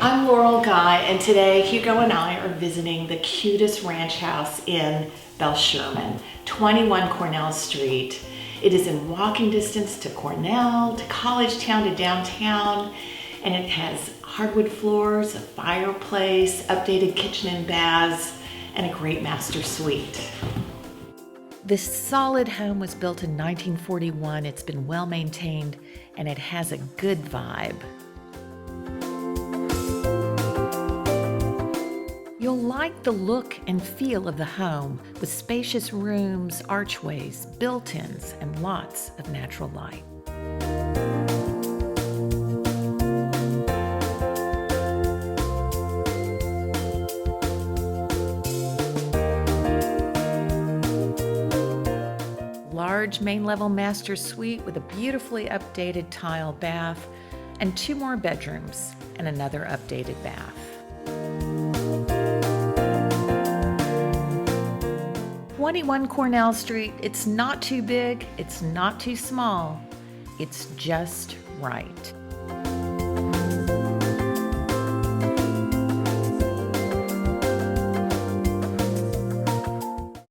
I'm Laurel Guy, and today Hugo and I are visiting the cutest ranch house in Sherman, 21 Cornell Street. It is in walking distance to Cornell, to College Town, to downtown, and it has hardwood floors, a fireplace, updated kitchen and baths, and a great master suite. This solid home was built in 1941. It's been well maintained, and it has a good vibe. You'll like the look and feel of the home with spacious rooms, archways, built-ins, and lots of natural light. Large main-level master suite with a beautifully updated tile bath and 2 more bedrooms and another updated bath. "21 Cornell Street, it's not too big, it's not too small, it's just right."